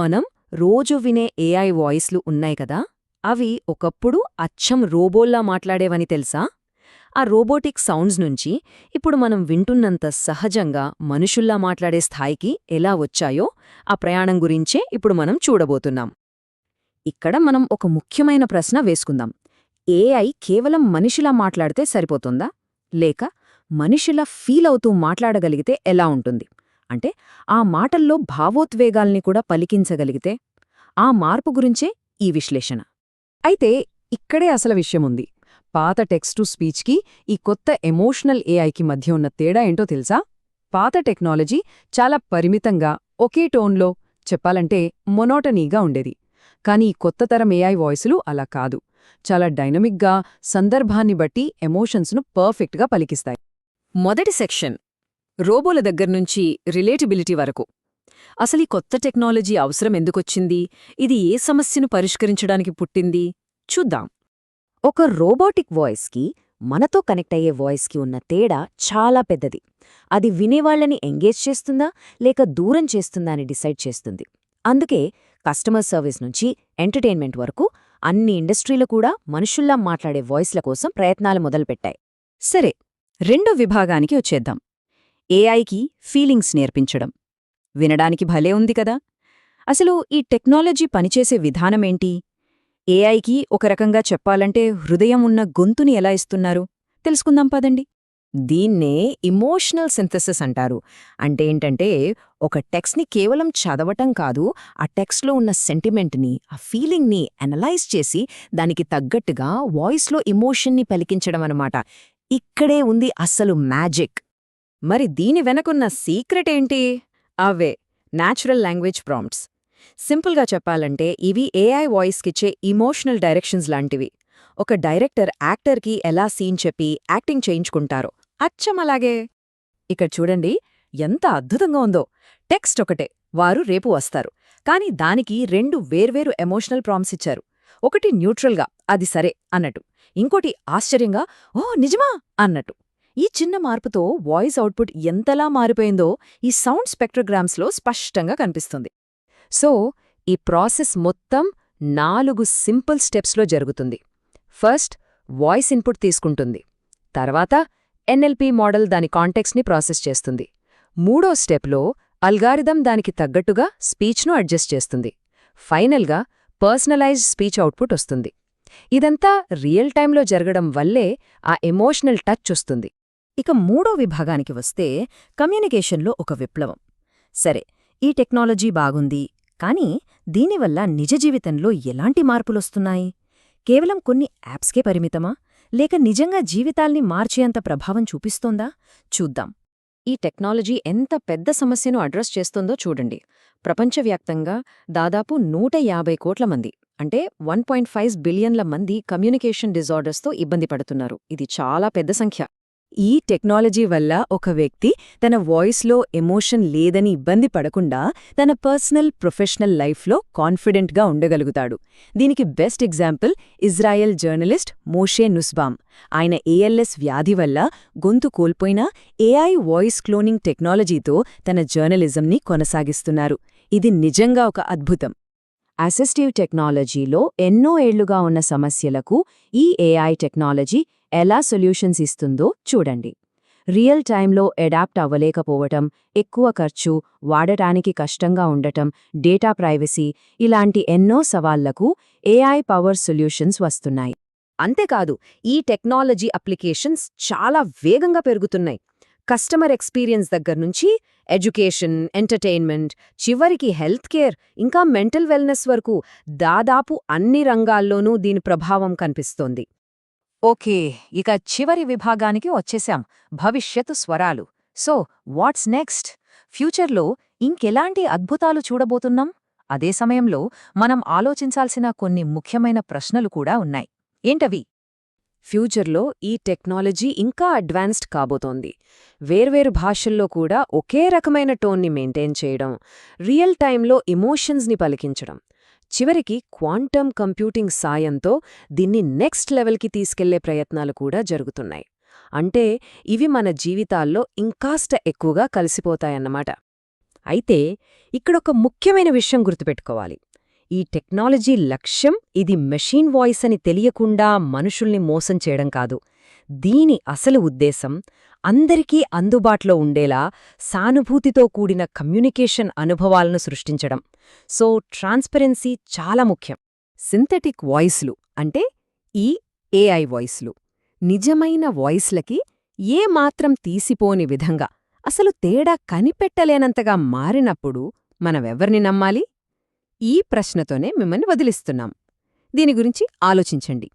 మనం రోజు వినే ఏఐ వాయిస్లు ఉన్నాయి కదా, అవి ఒకప్పుడు అచ్చం రోబోల్లా మాట్లాడేవని తెలుసా? ఆ రోబోటిక్ సౌండ్స్ నుంచి ఇప్పుడు మనం వింటున్నంత సహజంగా మనుషుల్లా మాట్లాడే స్థాయికి ఎలా వచ్చాయో ఆ ప్రయాణం గురించే ఇప్పుడు మనం చూడబోతున్నాం. ఇక్కడ మనం ఒక ముఖ్యమైన ప్రశ్న వేసుకుందాం. ఏఐ కేవలం మనిషిలా మాట్లాడితే సరిపోతుందా? లేక మనిషిలా ఫీలవుతూ మాట్లాడగలిగితే ఎలా ఉంటుంది? అంటే ఆ మాటల్లో భావోద్వేగాల్ని కూడా పలికించగలిగితే? ఆ మార్పు గురించే ఈ విశ్లేషణ. అయితే ఇక్కడే అసలు విషయముంది. పాత టెక్స్ట్ టు స్పీచ్కి ఈ కొత్త ఎమోషనల్ ఏఐకి మధ్య ఉన్న తేడా ఏంటో తెలుసా? పాత టెక్నాలజీ చాలా పరిమితంగా ఒకే టోన్లో, చెప్పాలంటే మొనోటనీగా ఉండేది. కానీ ఈ కొత్త తరం ఏఐ వాయిసులు అలా కాదు. చాలా డైనమిక్గా, సందర్భాన్ని బట్టి ఎమోషన్స్ను పర్ఫెక్ట్గా పలికిస్తాయి. మొదటి సెక్షన్ రోబోల దగ్గర్నుంచి రిలేటబిలిటీ వరకు. అసలీ కొత్త టెక్నాలజీ అవసరం ఎందుకొచ్చింది? ఇది ఏ సమస్యను పరిష్కరించడానికి పుట్టింది? చూద్దాం. ఒక రోబోటిక్ వాయిస్కి మనతో కనెక్ట్ అయ్యే వాయిస్కి ఉన్న తేడా చాలా పెద్దది. అది వినేవాళ్లని ఎంగేజ్ చేస్తుందా లేక దూరం చేస్తుందా అని డిసైడ్ చేస్తుంది. అందుకే కస్టమర్ సర్వీస్ నుంచి ఎంటర్టైన్మెంట్ వరకు అన్ని ఇండస్ట్రీలు కూడా మనుషుల్లా మాట్లాడే వాయిస్ల కోసం ప్రయత్నాలు మొదలుపెట్టాయి. సరే, రెండో విభాగానికి వచ్చేద్దాం. ఏఐకి ఫీలింగ్స్ నేర్పించడం. వినడానికి భలే ఉంది కదా! అసలు ఈ టెక్నాలజీ పనిచేసే విధానమేంటి? ఏఐకి ఒక రకంగా చెప్పాలంటే హృదయం ఉన్న గొంతుని ఎలా ఇస్తున్నారు? తెలుసుకుందాం పదండి. దీన్నే ఇమోషనల్ సింథసిస్ అంటారు. అంటే ఏంటంటే ఒక టెక్స్ట్ని కేవలం చదవటం కాదు, ఆ టెక్స్ట్లో ఉన్న సెంటిమెంట్ని, ఆ ఫీలింగ్ని అనలైజ్ చేసి దానికి తగ్గట్టుగా వాయిస్లో ఎమోషన్ని పలికించడం అన్నమాట. ఇక్కడే ఉంది అస్సలు మ్యాజిక్. మరి దీని వెనకున్న సీక్రెట్ ఏంటి? అవే న్యాచురల్ లాంగ్వేజ్ ప్రాంప్ట్స్. సింపుల్గా చెప్పాలంటే ఇవి ఏఐ వాయిస్కిచ్చే ఇమోషనల్ డైరెక్షన్స్ లాంటివి. ఒక డైరెక్టర్ యాక్టర్కి ఎలా సీన్ చెప్పి యాక్టింగ్ చేయించుకుంటారో అచ్చం అలాగే. ఇక్కడ చూడండి ఎంత అద్భుతంగా ఉందో. టెక్స్ట్ ఒకటే, వారు రేపు వస్తారు, కానీ దానికి రెండు వేర్వేరు ఎమోషనల్ ప్రాంప్ట్స్ ఇచ్చారు. ఒకటి న్యూట్రల్గా అది సరే అన్నట్టు, ఇంకోటి ఆశ్చర్యంగా ఓ నిజమా అన్నట్టు. ఈ చిన్న మార్పుతో వాయిస్ అవుట్పుట్ ఎంతలా మారిపోయిందో ఈ సౌండ్ స్పెక్ట్రోగ్రామ్స్లో స్పష్టంగా కనిపిస్తుంది. సో ఈ ప్రాసెస్ మొత్తం 4 సింపుల్ స్టెప్స్లో జరుగుతుంది. ఫస్ట్ వాయిస్ ఇన్పుట్ తీసుకుంటుంది. తర్వాత ఎన్ఎల్పి మోడల్ దాని కాంటెక్స్ట్ని ప్రాసెస్ చేస్తుంది. మూడో స్టెప్లో అల్గారిథం దానికి తగ్గట్టుగా స్పీచ్ను అడ్జస్ట్ చేస్తుంది. ఫైనల్గా పర్సనలైజ్డ్ స్పీచ్ అవుట్పుట్ వస్తుంది. ఇదంతా రియల్ టైంలో జరగడం వల్లే ఆ ఎమోషనల్ టచ్ వస్తుంది. ఇక మూడో విభాగానికి వస్తే కమ్యూనికేషన్లో ఒక విప్లవం. సరే, ఈ టెక్నాలజీ బాగుంది, కానీ దీనివల్ల నిజ జీవితంలో ఎలాంటి మార్పులొస్తున్నాయి? కేవలం కొన్ని యాప్స్కే పరిమితమా, లేక నిజంగా జీవితాల్ని మార్చేంత ప్రభావం చూపిస్తోందా? చూద్దాం. ఈ టెక్నాలజీ ఎంత పెద్ద సమస్యను అడ్రస్ చేస్తోందో చూడండి. ప్రపంచవ్యాప్తంగా దాదాపు 150 కోట్ల మంది, అంటే 1.5 బిలియన్ల మంది కమ్యూనికేషన్ డిజార్డర్స్తో ఇబ్బంది పడుతున్నారు. ఇది చాలా పెద్ద సంఖ్య. ఈ టెక్నాలజీ వల్ల ఒక వ్యక్తి తన వాయిస్లో ఎమోషన్ లేదని ఇబ్బంది పడకుండా తన పర్సనల్, ప్రొఫెషనల్ లైఫ్లో కాన్ఫిడెంట్గా ఉండగలుగుతాడు. దీనికి బెస్ట్ ఎగ్జాంపుల్ ఇజ్రాయెల్ జర్నలిస్ట్ మోషే నుస్బామ్. ఆయన ఏఎల్ఎస్ వ్యాధి వల్ల గొంతు కోల్పోయినా ఏఐ వాయిస్ క్లోనింగ్ టెక్నాలజీతో తన జర్నలిజంని కొనసాగిస్తున్నారు. ఇది నిజంగా ఒక అద్భుతం. అసిస్టివ్ టెక్నాలజీలో ఎన్నో ఏళ్లుగా ఉన్న సమస్యలకు ఈ ఏఐ టెక్నాలజీ ఎలా సొల్యూషన్స్ ఇస్తుందో చూడండి. రియల్ టైంలో అడాప్ట్ అవ్వలేకపోవటం, ఎక్కువ ఖర్చు, వాడటానికి కష్టంగా ఉండటం, డేటా ప్రైవసీ ఇలాంటి ఎన్నో సవాళ్లకు ఏఐ పవర్ సొల్యూషన్స్ వస్తున్నాయి. అంతేకాదు, ఈ టెక్నాలజీ అప్లికేషన్స్ చాలా వేగంగా పెరుగుతున్నాయి. కస్టమర్ ఎక్స్పీరియన్స్ దగ్గర్నుంచి ఎడ్యుకేషన్, ఎంటర్టైన్మెంట్, చివరికి హెల్త్ కేర్, ఇంకా మెంటల్ వెల్నెస్ వరకు దాదాపు అన్ని రంగాల్లోనూ దీని ప్రభావం కనిపిస్తోంది. ఓకే, ఇక చివరి విభాగానికి వచ్చేశాం, భవిష్యత్తు స్వరాలు. So what's next? ఫ్యూచర్లో ఇంకెలాంటి అద్భుతాలు చూడబోతున్నాం? అదే సమయంలో మనం ఆలోచించాల్సిన కొన్ని ముఖ్యమైన ప్రశ్నలు కూడా ఉన్నాయి. ఏంటవి? ఫ్యూచర్లో ఈ టెక్నాలజీ ఇంకా అడ్వాన్స్డ్ కాబోతోంది. వేర్వేరు భాషల్లో కూడా ఒకే రకమైన టోన్ని మెయింటైన్ చేయడం, రియల్ టైంలో ఎమోషన్స్ని పలికించడం, చివరికి క్వాంటమ్ కంప్యూటింగ్ సాయంతో దీన్ని నెక్స్ట్ లెవెల్కి తీసుకెళ్లే ప్రయత్నాలు కూడా జరుగుతున్నాయి. అంటే ఇవి మన జీవితాల్లో ఇంకాస్త ఎక్కువగా కలిసిపోతాయన్నమాట. అయితే ఇక్కడొక ముఖ్యమైన విషయం గుర్తుపెట్టుకోవాలి. ఈ టెక్నాలజీ లక్ష్యం ఇది మెషీన్ వాయిస్ అని తెలియకుండా మనుషుల్ని మోసం చేయడం కాదు. దీని అసలు ఉద్దేశం అందరికీ అందుబాటులో ఉండేలా సానుభూతితో కూడిన కమ్యూనికేషన్ అనుభవాలను సృష్టించడం. సో ట్రాన్స్పరెన్సీ చాలా ముఖ్యం. సింథెటిక్ వాయిస్లు అంటే ఈ ఏఐ వాయిస్లు నిజమైన వాయిస్లకి ఏమాత్రం తీసిపోని విధంగా అసలు తేడా కనిపెట్టలేనంతగా మారినప్పుడు మనమెవర్ని నమ్మాలి? ఈ ప్రశ్నతోనే మిమ్మల్ని వదిలిస్తున్నాం. దీని గురించి ఆలోచించండి.